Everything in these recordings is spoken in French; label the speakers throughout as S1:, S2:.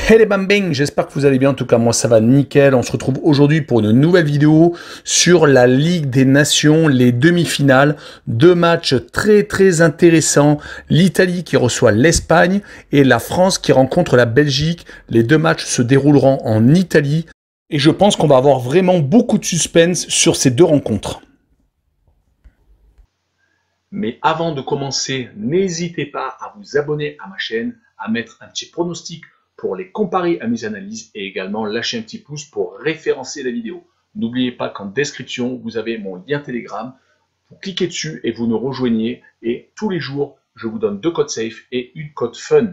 S1: Hey les bambins, j'espère que vous allez bien, en tout cas moi ça va nickel. On se retrouve aujourd'hui pour une nouvelle vidéo sur la Ligue des Nations, les demi-finales. Deux matchs très intéressants, l'Italie qui reçoit l'Espagne et la France qui rencontre la Belgique. Les deux matchs se dérouleront en Italie et je pense qu'on va avoir vraiment beaucoup de suspense sur ces deux rencontres. Mais avant de commencer, n'hésitez pas à vous abonner à ma chaîne, à mettre un petit pronostic pour les comparer à mes analyses et également lâcher un petit pouce pour référencer la vidéo. N'oubliez pas qu'en description, vous avez mon lien Telegram. Vous cliquez dessus et vous nous rejoignez. Et tous les jours, je vous donne 2 codes safe et une code fun.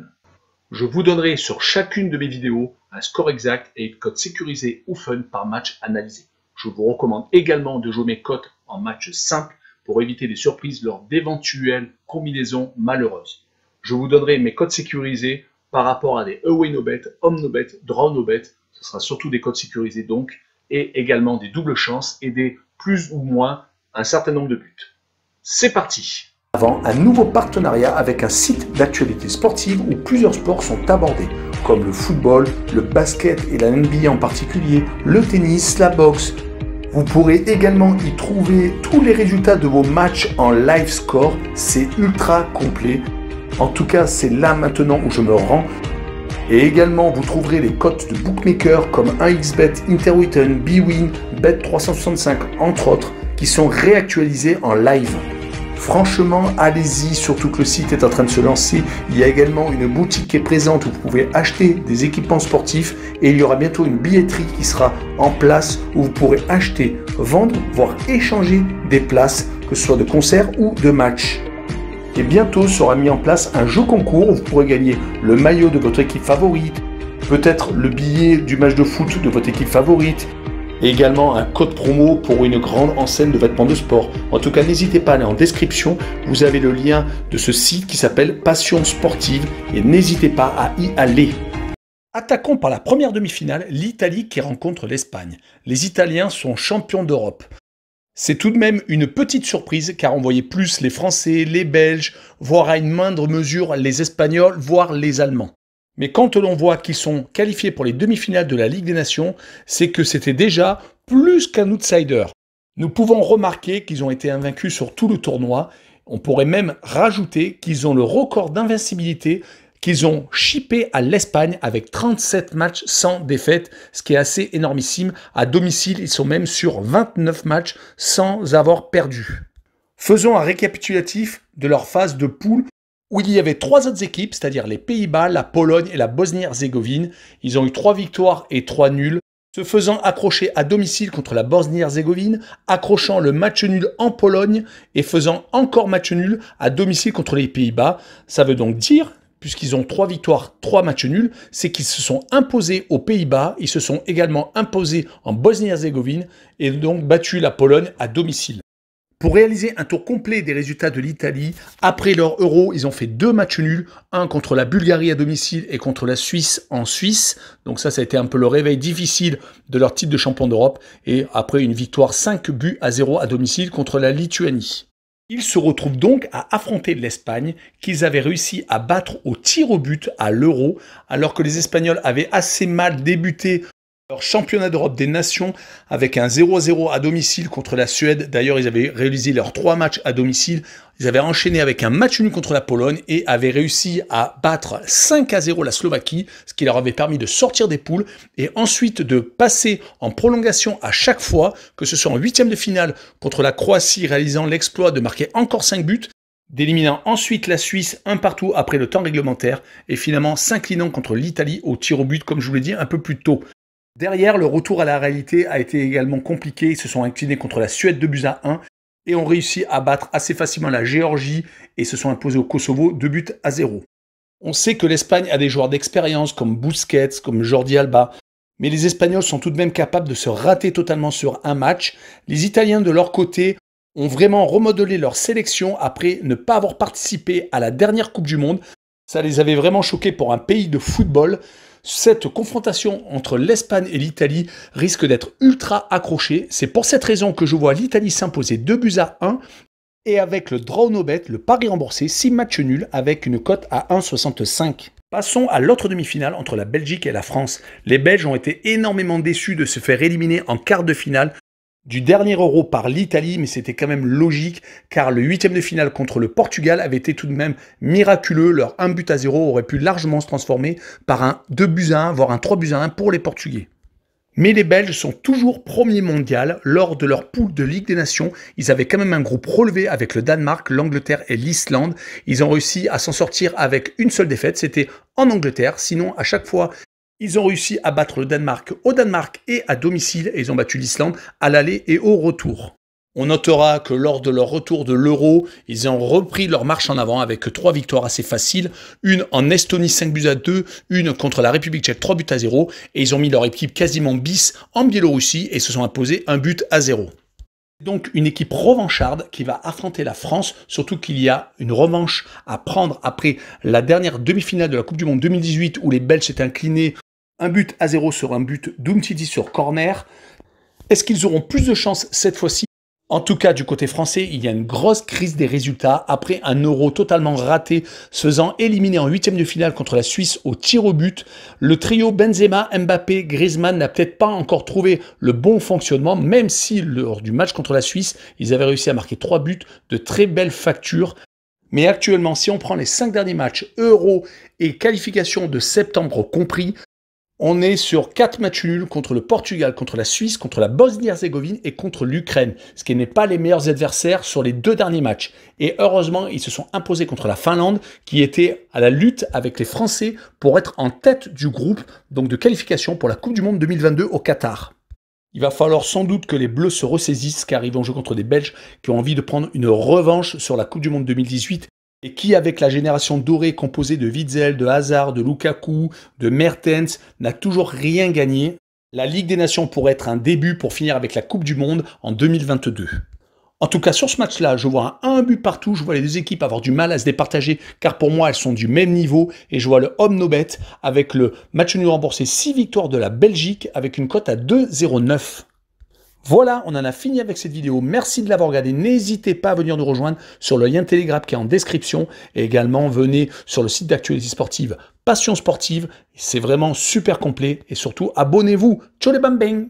S1: Je vous donnerai sur chacune de mes vidéos un score exact et une code sécurisé ou fun par match analysé. Je vous recommande également de jouer mes cotes en match simple pour éviter des surprises lors d'éventuelles combinaisons malheureuses. Je vous donnerai mes codes sécurisés par rapport à des away no bet, home no bet, draw no bet. Ce sera surtout des codes sécurisés donc, et également des doubles chances et des plus ou moins un certain nombre de buts. C'est parti! Avant, un nouveau partenariat avec un site d'actualité sportive où plusieurs sports sont abordés, comme le football, le basket et la NBA en particulier, le tennis, la boxe. Vous pourrez également y trouver tous les résultats de vos matchs en live score, c'est ultra complet. En tout cas, c'est là maintenant où je me rends. Et également, vous trouverez les cotes de bookmakers comme 1xBet, Interwetten, bwin, Bet365, entre autres, qui sont réactualisés en live. Franchement, allez-y, surtout que le site est en train de se lancer. Il y a également une boutique qui est présente où vous pouvez acheter des équipements sportifs et il y aura bientôt une billetterie qui sera en place où vous pourrez acheter, vendre, voire échanger des places, que ce soit de concerts ou de matchs. Et bientôt sera mis en place un jeu concours où vous pourrez gagner le maillot de votre équipe favorite, peut-être le billet du match de foot de votre équipe favorite, et également un code promo pour une grande enseigne de vêtements de sport. En tout cas, n'hésitez pas à aller en description, vous avez le lien de ce site qui s'appelle Passion Sportive et n'hésitez pas à y aller. Attaquons par la première demi-finale, l'Italie qui rencontre l'Espagne. Les Italiens sont champions d'Europe. C'est tout de même une petite surprise car on voyait plus les Français, les Belges, voire à une moindre mesure les Espagnols, voire les Allemands. Mais quand l'on voit qu'ils sont qualifiés pour les demi-finales de la Ligue des Nations, c'est que c'était déjà plus qu'un outsider. Nous pouvons remarquer qu'ils ont été invaincus sur tout le tournoi. On pourrait même rajouter qu'ils ont le record d'invincibilité qu'ils ont chippé à l'Espagne avec 37 matchs sans défaite, ce qui est assez énormissime. À domicile, ils sont même sur 29 matchs sans avoir perdu. Faisons un récapitulatif de leur phase de poule où il y avait 3 autres équipes, c'est-à-dire les Pays-Bas, la Pologne et la Bosnie-Herzégovine. Ils ont eu 3 victoires et 3 nuls, se faisant accrocher à domicile contre la Bosnie-Herzégovine, accrochant le match nul en Pologne et faisant encore match nul à domicile contre les Pays-Bas. Ça veut donc dire, puisqu'ils ont 3 victoires, 3 matchs nuls, c'est qu'ils se sont imposés aux Pays-Bas, ils se sont également imposés en Bosnie-Herzégovine et donc battu la Pologne à domicile. Pour réaliser un tour complet des résultats de l'Italie, après leur Euro, ils ont fait 2 matchs nuls, un contre la Bulgarie à domicile et contre la Suisse en Suisse. Donc ça a été un peu le réveil difficile de leur titre de champion d'Europe. Et après une victoire 5-0 à domicile contre la Lituanie. Ils se retrouvent donc à affronter l'Espagne, qu'ils avaient réussi à battre au tir au but à l'Euro, alors que les Espagnols avaient assez mal débuté leur championnat d'Europe des Nations avec un 0-0 à domicile contre la Suède. D'ailleurs, ils avaient réalisé leurs 3 matchs à domicile. Ils avaient enchaîné avec un match nul contre la Pologne et avaient réussi à battre 5-0 la Slovaquie, ce qui leur avait permis de sortir des poules et ensuite de passer en prolongation à chaque fois, que ce soit en 8e de finale contre la Croatie, réalisant l'exploit de marquer encore 5 buts, d'éliminant ensuite la Suisse un partout après le temps réglementaire et finalement s'inclinant contre l'Italie au tir au but, comme je vous l'ai dit un peu plus tôt. Derrière, le retour à la réalité a été également compliqué. Ils se sont inclinés contre la Suède 2-1 et ont réussi à battre assez facilement la Géorgie et se sont imposés au Kosovo 2-0. On sait que l'Espagne a des joueurs d'expérience comme Busquets, comme Jordi Alba, mais les Espagnols sont tout de même capables de se rater totalement sur un match. Les Italiens, de leur côté, ont vraiment remodelé leur sélection après ne pas avoir participé à la dernière Coupe du Monde. Ça les avait vraiment choqués pour un pays de football. Cette confrontation entre l'Espagne et l'Italie risque d'être ultra accrochée. C'est pour cette raison que je vois l'Italie s'imposer 2-1 et avec le draw no bet, le pari remboursé, 6 matchs nuls avec une cote à 1,65.
S2: Passons à l'autre demi-finale entre la Belgique et la France. Les Belges ont été énormément déçus de se faire éliminer en quart de finale du dernier Euro par l'Italie, mais c'était quand même logique car le huitième de finale contre le Portugal avait été tout de même miraculeux. Leur 1-0 aurait pu largement se transformer par un 2-1, voire un 3-1 pour les Portugais. Mais les Belges sont toujours premiers mondial. Lors de leur poule de Ligue des Nations, ils avaient quand même un groupe relevé avec le Danemark, l'Angleterre et l'Islande. Ils ont réussi à s'en sortir avec une seule défaite, c'était en Angleterre. Sinon, à chaque fois, ils ont réussi à battre le Danemark au Danemark et à domicile. Et ils ont battu l'Islande à l'aller et au retour. On notera que lors de leur retour de l'Euro, ils ont repris leur marche en avant avec 3 victoires assez faciles. Une en Estonie 5-2, une contre la République tchèque 3-0. Et ils ont mis leur équipe quasiment bis en Biélorussie et se sont imposés 1-0. Donc une équipe revancharde qui va affronter la France, surtout qu'il y a une revanche à prendre après la dernière demi-finale de la Coupe du Monde 2018 où les Belges s'étaient inclinés 1-0 sur un but d'Umtiti sur corner. Est-ce qu'ils auront plus de chance cette fois-ci? En tout cas, du côté français, il y a une grosse crise des résultats après un Euro totalement raté, se faisant éliminer en huitième de finale contre la Suisse au tir au but. Le trio Benzema, Mbappé, Griezmann n'a peut-être pas encore trouvé le bon fonctionnement, même si lors du match contre la Suisse, ils avaient réussi à marquer 3 buts de très belle facture. Mais actuellement, si on prend les 5 derniers matchs Euro et qualification de septembre compris, on est sur 4 matchs nuls contre le Portugal, contre la Suisse, contre la Bosnie-Herzégovine et contre l'Ukraine, ce qui n'est pas les meilleurs adversaires sur les 2 derniers matchs. Et heureusement, ils se sont imposés contre la Finlande, qui était à la lutte avec les Français pour être en tête du groupe, donc de qualification pour la Coupe du Monde 2022 au Qatar. Il va falloir sans doute que les Bleus se ressaisissent car ils vont jouer contre des Belges qui ont envie de prendre une revanche sur la Coupe du Monde 2018 et qui, avec la génération dorée composée de Witzel, de Hazard, de Lukaku, de Mertens, n'a toujours rien gagné. La Ligue des Nations pourrait être un début pour finir avec la Coupe du Monde en 2022. En tout cas, sur ce match-là, je vois un but partout, je vois les deux équipes avoir du mal à se départager, car pour moi, elles sont du même niveau, et je vois le homme no bet avec le match nul remboursé 6 victoires de la Belgique, avec une cote à 2,09. Voilà, on en a fini avec cette vidéo. Merci de l'avoir regardé. N'hésitez pas à venir nous rejoindre sur le lien Telegram qui est en description. Et également, venez sur le site d'actualité sportive Passion Sportive. C'est vraiment super complet. Et surtout, abonnez-vous. Ciao les bam bang!